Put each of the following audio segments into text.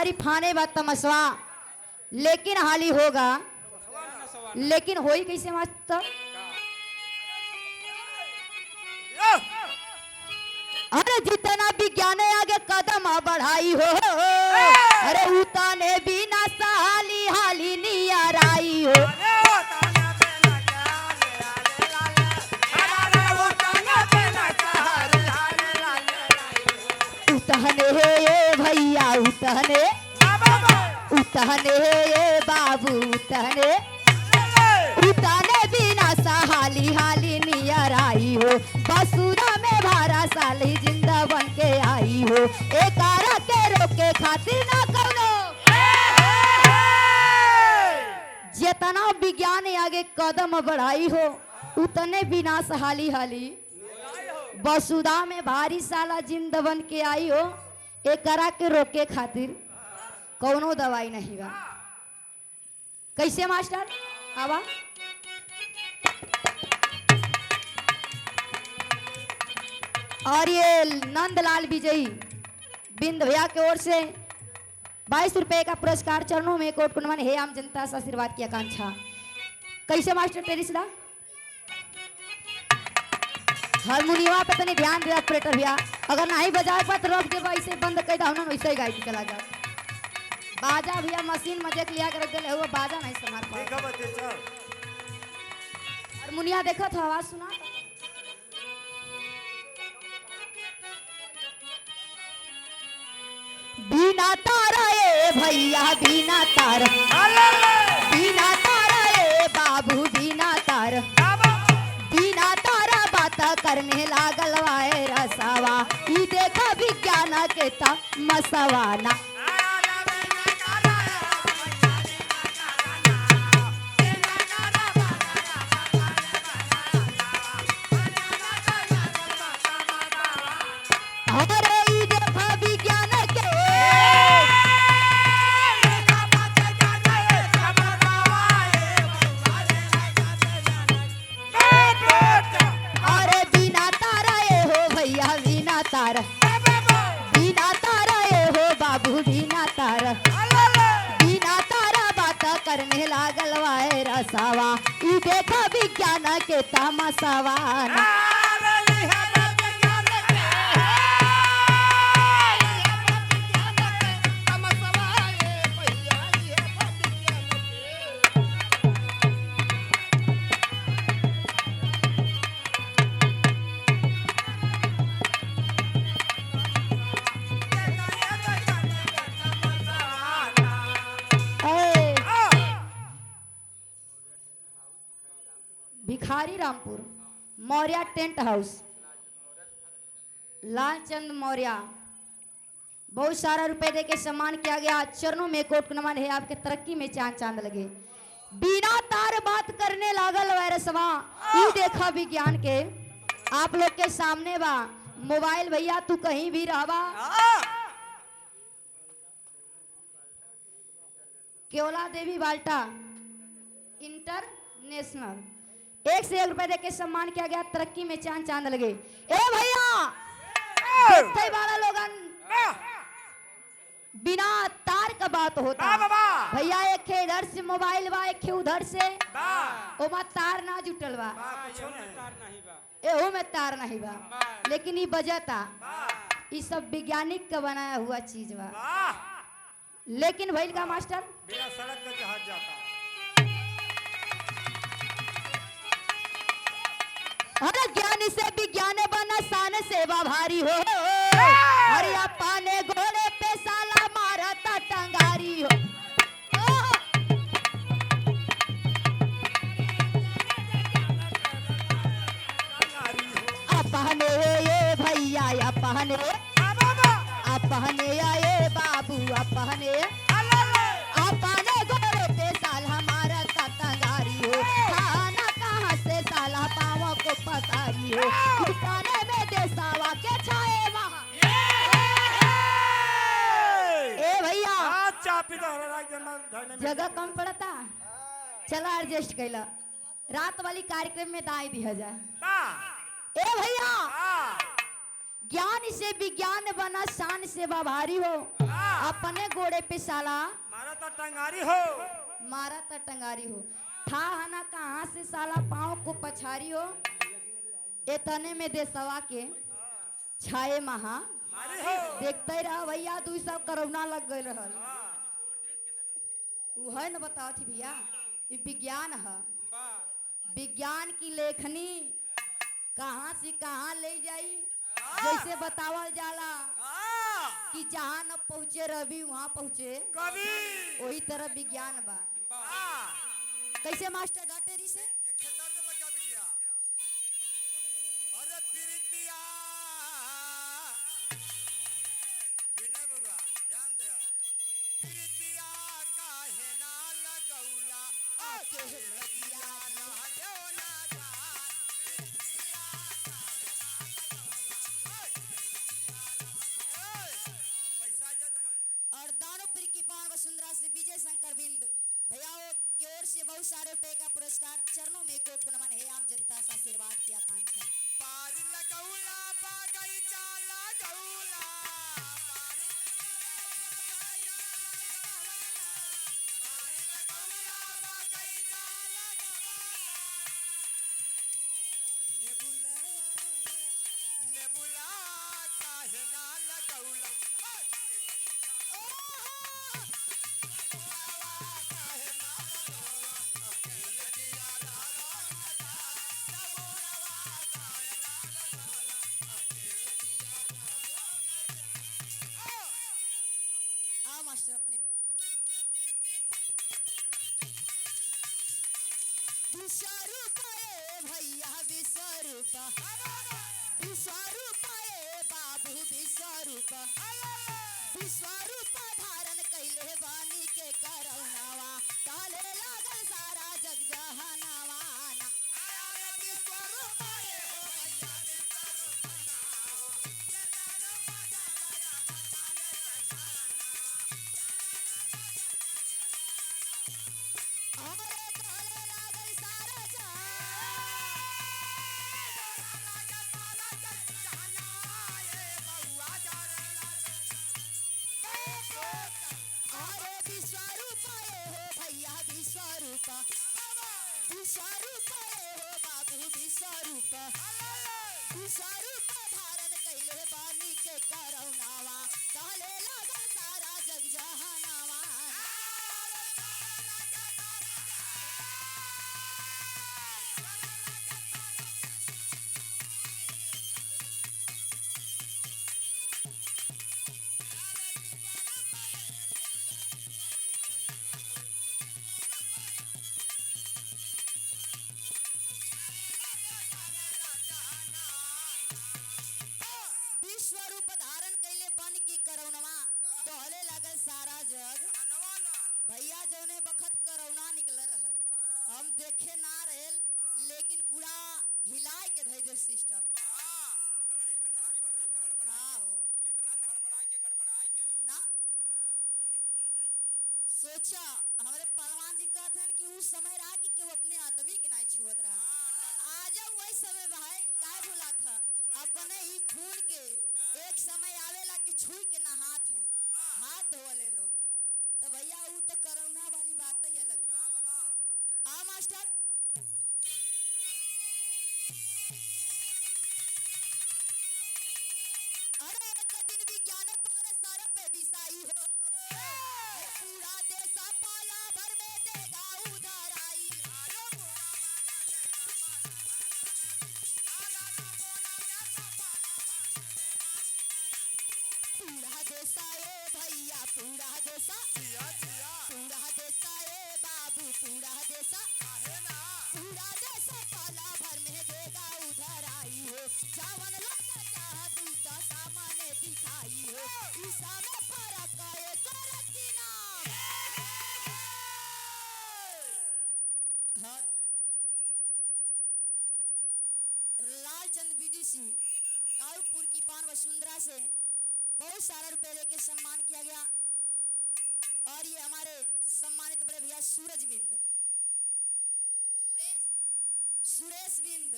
भारी फाने बा तमसवा, लेकिन हाली होगा, लेकिन होई कैसे मास्टर? अरे जितना विज्ञान आगे कदम बढ़ाई हो, अरे उतने बिना सहाली हाली नियर आई हो। उतने ये भैया उतने, उतने ये बाबू उतने, उतने बिना सहाली हाली नियर आई हो। बसुरा में भारा साली जिंदा बन के आई हो, एक आरा के रोके खातिर ना करो। जितना विज्ञान आगे कदम बढ़ाई हो, उतने बिना सहाली हाली बसुदा में भारी साला जिंदा बन के आई हो, एक करा के रोके खातिर कौनो दवाई नहीं बा। कैसे मास्टर? आवा और ये नंदलाल विजयी बिंद भैया की ओर से 22 रुपए का पुरस्कार चरणों में कोट कुंडवन है आम जनता से आशीर्वाद की आकांक्षा। कैसे मास्टर टेरिसला? हारमोनियम पे तनी ध्यान दे ऑपरेटर भैया, अगर नहीं बजाए पर तो रोक दे, ऐसे बंद कर दो ना, वैसे ही गाय के चला जा। बाजा भैया मशीन मजे के लिया कर दे, वो बाजा नहीं संभाल पा। हारमोनियम देखो तो आवाज सुना। बिना तारा ए भैया बिना तारा, बिना तारा ए बाबू बिना तारा, बिना तारा बात करने लागल वाए रसावा, ई देखा विज्ञान के मसवाना। बिना तारा ये हो बाबू बिना तारा, बिना तारा बात करने लागल वाए रसावा, ई देखा विज्ञान के तमसवाना। भिखारी रामपुर मौर्य टेंट हाउस, लालचंद मौर्य, बहुत सारा रुपए दे के सम्मान किया गया। चरणों में कोट नमन है, आपके तरक्की में चांद चांद लगे। बिना तार बात करने लागल वायरसवा, ई देखा विज्ञान के आप लोग के सामने बा मोबाइल भैया, तू कहीं भी रहबा। केवला देवी बाल्टा इंटरनेशनल, 1 से 1 रुपए दे के सम्मान किया गया। तरक्की में चांद चांद लगे। ए भैया देखते वाला लोगन, बिना तार का बात होता भैया, एक इधर से मोबाइल बा, एक उधर से, ओमा तार ना जुटल बा, एहू में तार नहीं बा, लेकिन ये बजता, ये सब वैज्ञानिक का बनाया हुआ चीज बा। लेकिन भैल का मास्टर बिना सड़क का जहाज जाता। अरे ज्ञान से विज्ञान बना, शान सेवा भारी हो, अरे पाने घोड़े पे साला मारता टंगारी हो। अपने ये भैया अपने, अपने ये बाबू अपने, अपने घोड़े पे साल हमारा टंगारी हो। खाना कहाँ से साला पावा को पसारी हो, उठाने में देसावा के छाए वहाँ। ए भैया जगह कम पड़ता, चला एडजस्ट कैला, रात वाली कार्यक्रम में दाई दिया जाए। ए भैया ज्ञान से विज्ञान बना, शान से बाभारी हो, अपने गोड़े पे साला मारा तो टंगारी हो। मारा त टंगारी हो। था हना कहाँ से साला पाँव को पछारी हो। एतने में देसवा के छाए महा मारी हो। देखते रह भैया तू सब करोना लग गए रहल। उ है न बताओ थी भैया ये विज्ञान है। विज्ञान की लेखनी कहाँ से कहाँ ले जाई। जैसे बतावल जाला कि जहाँ न पहुँचे रवि वहाँ पहुँचे कभी वही तरह विज्ञान बा। कैसे मास्टर गाटेरी से अरे प्रीतिया विनय बउआ ध्यान दे। प्रीतिया काहे ना लगौला आके रतिया रहलो ना जान। प्रीतिया पैसा जद बंद और दानोपुरी की पान वसुंधरा से विजय शंकर बिंद भैया की ओर से बहुत सारे रुपए का पुरस्कार चरणों में कोट को नमन है। आप जनता से आशीर्वाद की आकांक्षा। पार लगौला बगैचा लगौला पार लगौला बगैचा लगौला नेबुला नेबुला काहे ना लगौला मास्टर अपने पे भैया विश्वरूपा बाबू विश्वरूपा धारण कैले बानी के करौनावा काले लागल सारा जग जहानावा। विश्वरूपा हो बाबू विश्वरूपा धारण कैले बानी के करौनावा कहले लागल सारा जग जहानावा। विश्वरूप धारण कैले बन के करौनवा दहले लगल सारा जग। भैया जौने बखत करौना निकल रहल हम देखे ना रहल लेकिन पूरा हिलाए के धै दे सिस्टम। हाँ हो ना सोचा हमारे पहलवान जी कहते हैं कि उस समय रहा कि केहू अपने आदमी के नहीं छुअत रहा। आज वही समय भाई काय बोला था अपने ही खून के एक समय आवेला कि छुई के नहात हैं हाथ धोले लोग। तो भैया वो तो करौना वाली बात ही अलग बा। आ मास्टर अरे एक दिन विज्ञान तोरे सर पे बिसाई हो पूरा देश पाला भर में देगा उधर आई। पूरा देशा ए भैया पूरा देशा ए बाबू पूरा देशा पाला भर में देगा उधर आई हो। जावन लग चाह तू तो सामने दिखाई हो ईसा में फर्क है करती ना। लालचंद बीडीसी रावपुर की पान वसुंधरा से बहुत सारा रुपए लेके सम्मान किया गया। और ये हमारे सम्मानित बड़े भैया सुरेश बिंद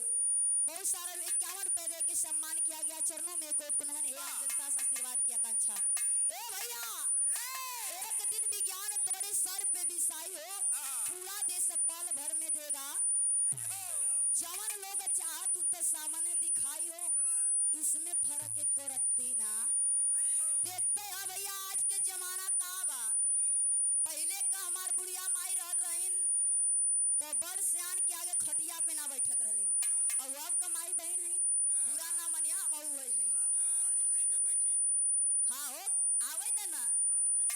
बहुत सारा 51 रुपए दे के सम्मान किया गया। चरणों में कोट को नमन है। जनता से आशीर्वाद की आकांक्षा। ए भैया दिन विज्ञान तोरे सर पे बिसाई हो, पूरा देश पल भर में देगा। जवन लोग चाह तू तो सामने दिखाई हो, इसमें फर्क एक को रत्ती ना। देखते हो भैया आज के जमाना का बा। पहले का हमार बुढ़िया माई रहत रहीन तो बड़ सियान के आगे खटिया पे ना बैठत रहीन, और अब का माई बहन है बुरा ना मनिया मऊ है। हाँ हो आवे त ना।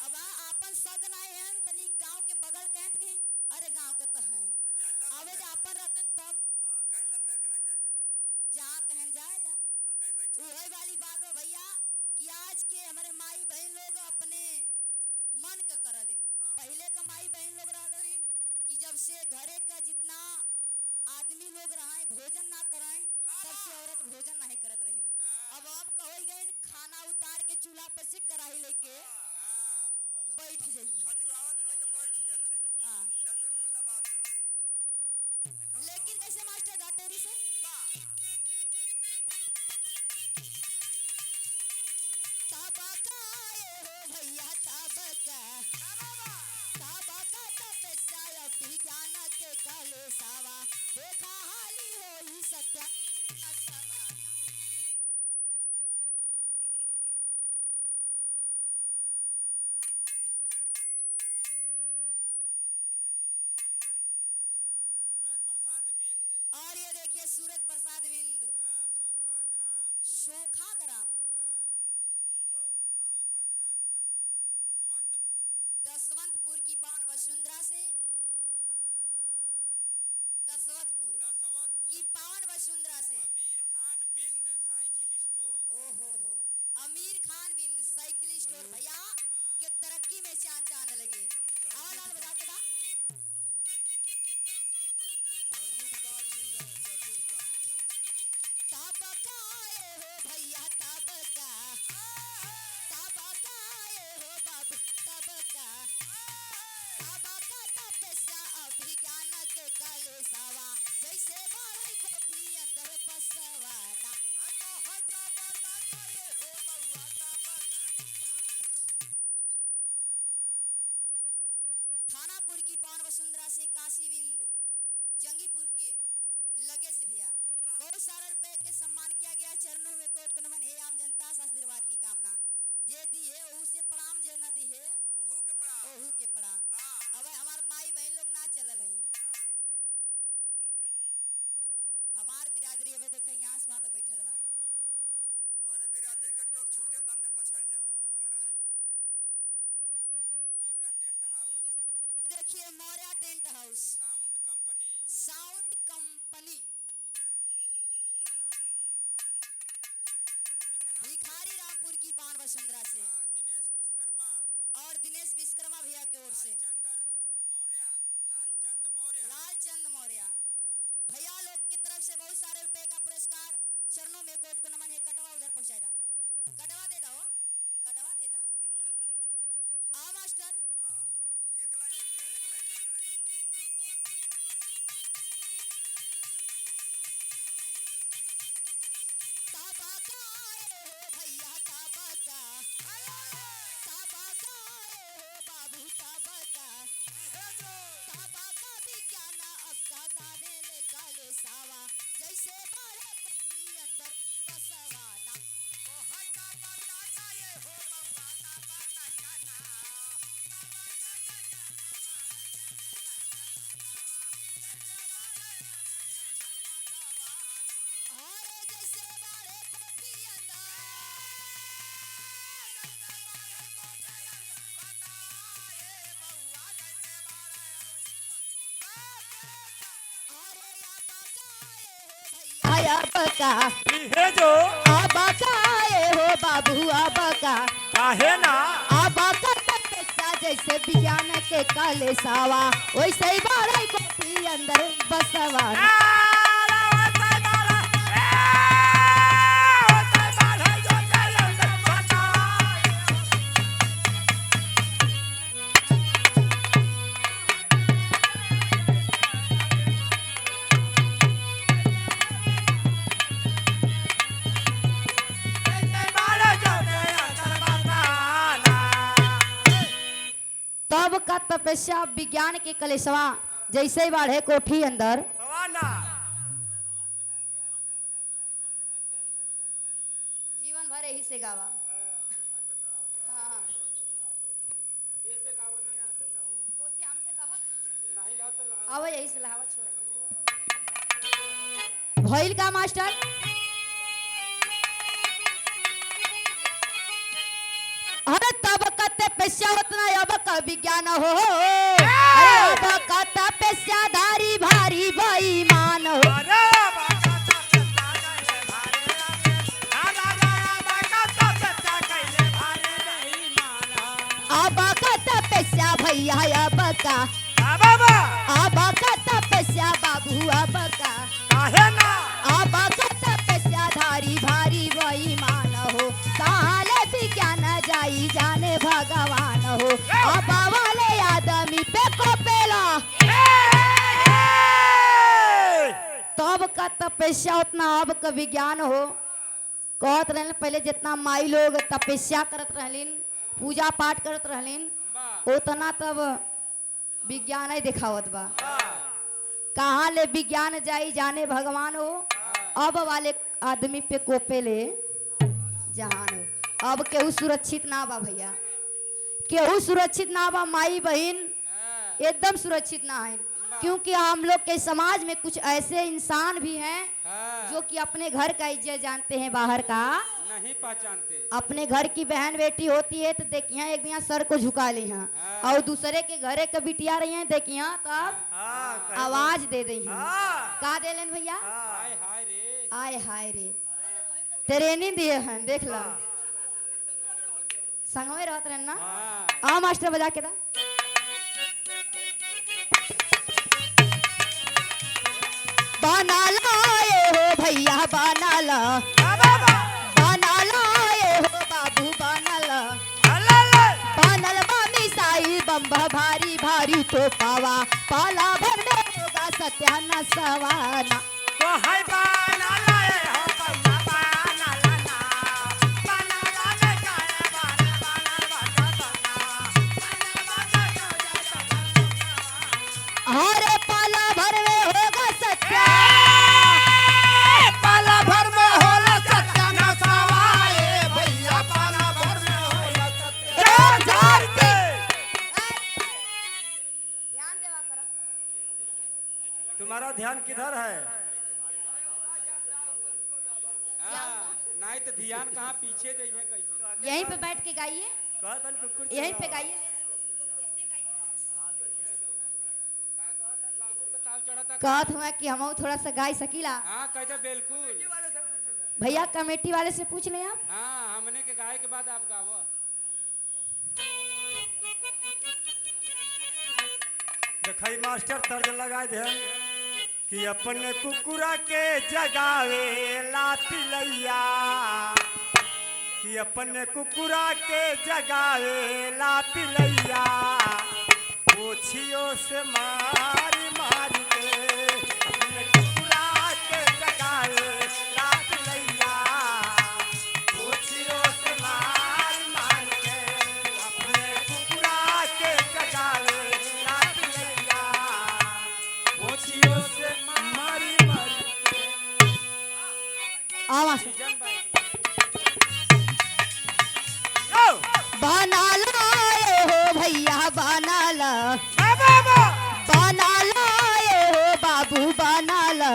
अब आपन सग ना है तनी गांव के बगल कहत के अरे गांव के तो हैं आवे जा अपन रहते तब जहाँ कहन जाए दा। वही वाली बात है भैया कि आज के हमारे माई बहन लोग अपने मन के करलिन। पहले का माई बहन लोग रहलिन कि जब से घरे का जितना आदमी लोग रहे भोजन ना कराए तब से औरत भोजन नहीं करत रही। अब कहो गए खाना उतार के चूल्हा पे से कढ़ाई लेके बैठ जाइए। हाँ लेकिन कैसे मास्टर गाटेरी से तबका हो भैया तबका तपस्या विज्ञान के कलेसावा देखा हाली हो सत्य और ये देखिए सूरज प्रसाद बिंद सोखा ग्राम दसवंतपुर की पावन वसुंधरा से दसवंतपुर की पावन वसुंधरा से अमीर खान बिंद साइकिल स्टोर। ओहो हो अमीर खान बिंद साइकिल स्टोर भैया के तरक्की में चांद चांद लगे। आवाज लाल बजा के दा तबका हो भैया तबका हो बाबू तबका तपस्या अभिज्ञान के कलेसावा जैसे बाढ़ कोठी अंदर बसवाना। थानापुर की पावन वसुंधरा से काशी बिंद जंगीपुर के लगे से भैया बहुत सारे रुपए के सम्मान किया गया। चरणों में कोट नमन हे आम जनता से आशीर्वाद की कामना जे दी है ओहू से प्रणाम जे न दी है ओहू के प्रणाम। अब हमार माई बहन लोग ना चलल हैं हमार बिरादरी अब देखे यहाँ से वहां तक बैठल बा तोरे बिरादरी का टोक छूटे तो हमने पछड़ जा। मौर्या टेंट हाउस देखिए Maurya tent house sound company भिखारी रामपुर की पावन वसुंधरा से और दिनेश विश्वकर्मा भैया की ओर से लालचंद मौर्य भैया लोग की तरफ से बहुत सारे रुपए का पुरस्कार। चरणों में कोट को नमन है। कटवा उधर पहुंचाए दा कटवा दे दो कटवा दे दा आओ मास्टर। एक लाइन तबका हो भैया तबका हो बाबू तबका विज्ञान अब कहताने ले कलेसावा जैसे बाढ़ कोठी अंदर बसवाना। अरे जैसे बाढ़ कोठी अंदर आया बका जो आबकाए हो बाबू आबका काहे ना आबका तपस्या जैसे विज्ञान के कलेसावा वैसे ही बाढ़ कोठी अंदर बसवाना। का तपस्या विज्ञान के कलेशवा जैसे ही बाढ़े कोठी अंदर सवाना जीवन भर यही से गावा। हाँ। आवा यही से लहावा छोड़ा भइल का मास्टर। अरे तब का तपस्या उतना अब का विज्ञान हो। अरे अब का तपस्या धारी भारी बेईमान हो। अरे बाबा अब का तपस्या भैया अब का बाबा अब का तपस्या बाबू अब का काहे ना अब का तपस्या धारी भारी बेईमान हो। काले विज्ञान जाई जाने भगवान हो। अब वाले आदमी पे कोपेला तब का तपस्या उतना अब का विज्ञान हो। कहत रहन पहले जितना माई लोग तपस्या करत रहलिन पूजा पाठ करत रहलिन उतना तब विज्ञान ही दिखावत बा। कहाँ ले विज्ञान जाई जाने भगवान हो। अब वाले आदमी पे कोपेले जहान हो। अब केहू सुरक्षित ना बा भैया, केहू सुरक्षित ना बा। माई बहन एकदम सुरक्षित ना है, क्योंकि हम लोग के समाज में कुछ ऐसे इंसान भी हैं जो कि अपने घर का इज्जत जानते हैं, बाहर का नहीं पहचानते। अपने घर की बहन बेटी होती है तो देखिए एक दिया सर को झुका ली हैं और दूसरे के घरे के बिटिया रही हैं देखिए तब आवाज दे दी हैं। का दे लेन भैया हाय हाय रे आय हाय रे ट्रेनिंग दिए हैं देख लो संगवे रहत रहन ना। आ मास्टर बजा के दा बना लाए हो भैया बना ला बना लाए हो बाबू बना ला बनल बा मिसाइल बम्बा भारी भारी तो पावा पाला भर में होगा सत्याना सवाना। तो हाय बाना लाए हो बाबा बाना लाना बाना लाने काहे बाना अरे पाला भर में होगा सत्या पाला भर में होला सत्याना सवाए भैया पाला भर में होला सत्याना जार के ध्यान देवा करो। तुम्हारा ध्यान किधर है? नहीं तो ध्यान कहाँ पीछे दे है कैसे? यहीं पे बैठ के गाइए, कहतन कुकुर यहीं पे गाइए। कहत हुआ कि हम थोड़ा सा गाय सकीला। हाँ कहते बिल्कुल। भैया कमेटी वाले से पूछ लें आप। हाँ हमने के गाय के बाद आप गावो। देखई मास्टर तर्ज लगा दे कि अपने कुकुरा के जगावे लाती लैया कि अपने कुकुरा के जगावे लाती लैया पोछियों से मारी मारी के अपने कुकुरा के जगावे लाती लैया पोछियों से मारी मारी के अपने कुकुरा के जगावे लाती लैया पोछियों से मारी मारी के। आवाज सीजन भाई बना लाए हो भैया बना ला बाबा बना लाए हो बाबू बना ला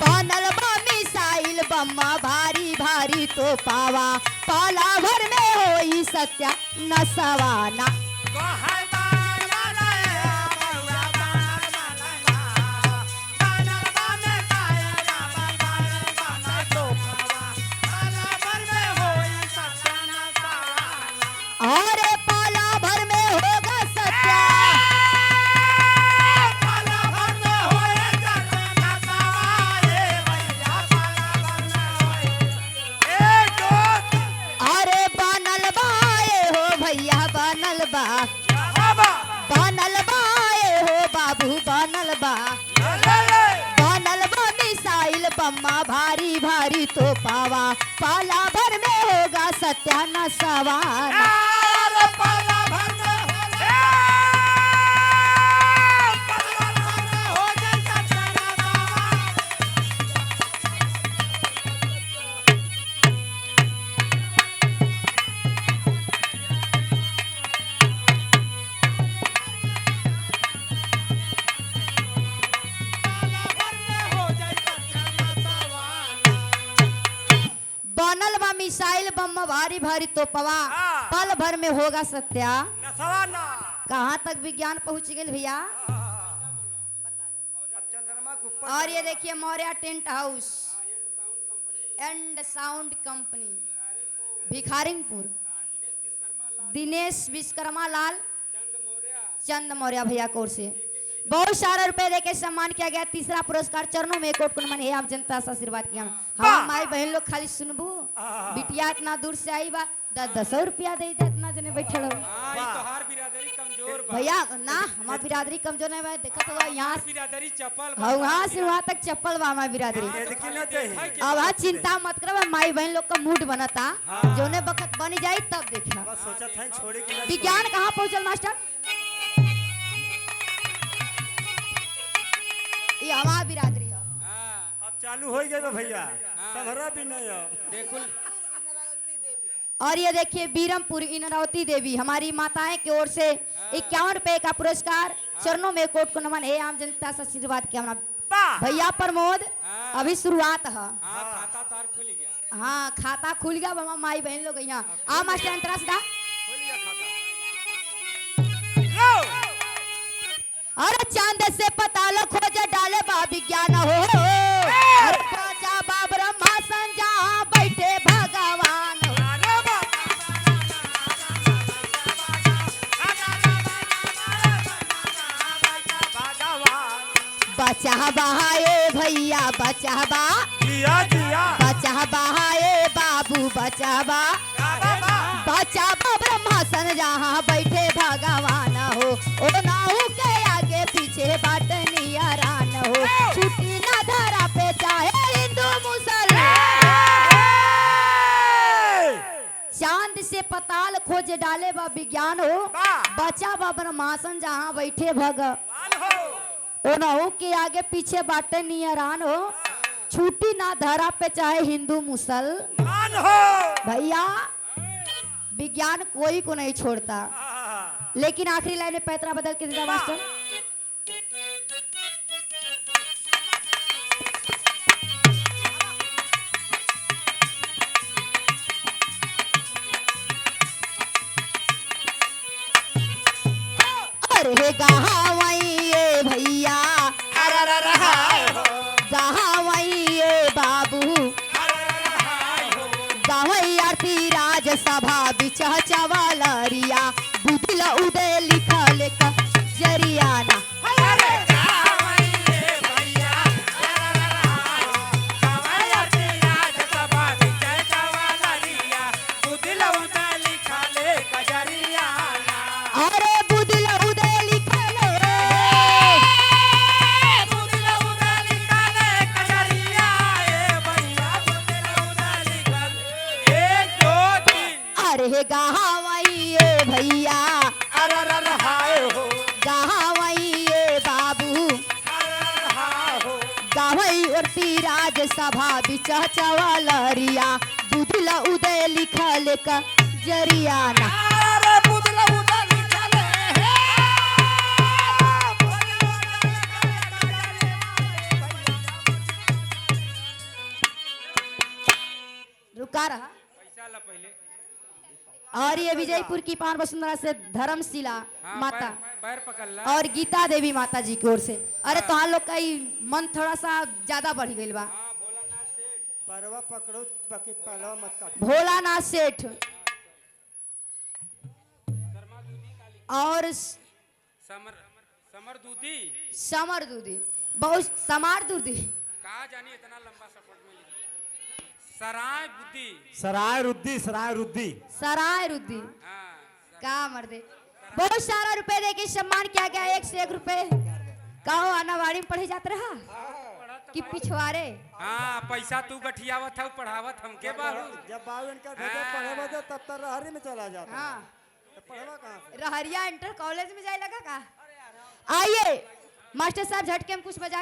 बनल बा मिसाइल बम्मा भारी भारी तो पावा पाला भर में होई सत्या न सवाना। अरे पाला भर में होगा सत्या अरे बनल बाए हो भैया बनल बा बनल बाए हो बाबू बनल बा बनल बा मिसाइल बम्मा भारी भारी तो पावा पाला भर में होगा सत्या न सवाना। भारी भारी तोपवा हाँ। पल भर में होगा सत्या। नसवा ना कहाँ तक विज्ञान पहुंच गए भैया। चंद्रमा के ऊपर और ये देखिए Maurya tent house and sound company Bhikharingpur, Dinesh Vishwakarma Lal Chand Maurya भैया की ओर से बहुत सारा रुपए देके सम्मान किया गया। तीसरा पुरस्कार चरणों में कोट कुनमन है आप जनता से आशीर्वाद किया। हाँ माई बहन लोग खाली सुनबू बिटिया इतना दूर से आई बा 10 रुपया दे दे इतना जने बैठल हो। हाँ, ई तोहार बिरादरी कमजोर बा। भैया ना हमार बिरादरी कमजोर नहीं बा देखत हो यहाँ से बिरादरी चप्पल बा। हाँ वहाँ से वहाँ तक चप्पल बा हमार बिरादरी। देखी ना चाहिए अब हाँ चिंता मत करो माई बहन लोग का मूड बनता जोने बखत बनी जाई तब देखा। बस सोचा था छोड़े के ना विज्ञान कहाँ पहुँचल मास्टर। ये हमार बिरादरी है। हाँ, अब चालू हो गए भैया सबरा भी नहीं हो देखो और ये देखिए बीरमपुर इंद्रावती देवी हमारी माताएं की ओर से 51 रुपए का पुरस्कार चरणों में कोट को नमन है आम जनता से आशीर्वाद किया वाह भैया प्रमोद अभी शुरुआत है। हाँ खाता तार खुल गया। हाँ खाता खुल गया बाबा माई बहन लोग यहाँ आ मास्टर अंतरा सीधा खोलिए खाता लो अरे चांद से पता लो खोज डाले बा विज्ञान हो अरे राजा बा ब्रह्मा संजा बैठे भगवान हो। अरे बा भगवान बचा बहाए भैया बचा बा जिया जिया बचा बहाए बाबू बचा बा बाबा बचा बा ब्रह्मासन जहाँ बैठे भगवान हो ओ नाऊ के आगे पीछे बाटनिया रान हो छुट्टी ना धरा पे चाहे हिंदू मुसलमान। चांद से पताल खोज डाले बा विज्ञान हो बचा बा ब्रह्मासन जहाँ बैठे भगवान हो ओ नाऊ के आगे पीछे बाटनिया रान हो छुट्टी ना धरा पे चाहे हिंदू मुसलमान हो भैया विज्ञान कोई को नहीं छोड़ता। लेकिन आखिरी लाइन में पैतरा बदल के दिया मास्टर। अरे गहावइये भैया गहावइये बाबू गावई आरती राज सभा बिचह चवलरिया बुधिल उदय लिखल क जरियाना अरे बुधिल उदय लिखल अरे गहावइये भैया गहावइये बाबू गावई आरती राज सभा बिचह चवलरिया बुधिल उदय लिखल क जरियाना। रुका रहा पैसा ला पहले। और ये विजयपुर की पान वसुंधरा से धर्मशिला हाँ, माता पैर पकड़ ला। और गीता देवी माता जी की ओर से। अरे तो हम लोग का ही मन थोड़ा सा ज्यादा बढ़ गई बा। परवा पकड़ो बाकी पहलवा मत काट भोलानाथ सेठ और समर समर दूधी समर दूधी बहुत समार दूधी कहा जानी इतना लंबा सफर में सराय बुद्धि। सराय रुद्धि सराय रुद्धि हाँ का मर्दे बहुत सारा रुपए दे के सम्मान किया गया 1 से 1 रुपए कहो आनावाड़ी में पढ़े जाते रहा कि पिछवाड़े। हाँ पैसा तू गठियावत है पढ़ावत हमके बाबू। जब बाबू इनका भेजा पढ़वा दे तब तक रहरी में चला जाता हाँ तो पढ़वा कहाँ से रहरिया इंटर कॉलेज में जाए लगा का। आइए मास्टर साहब झटके में कुछ बजा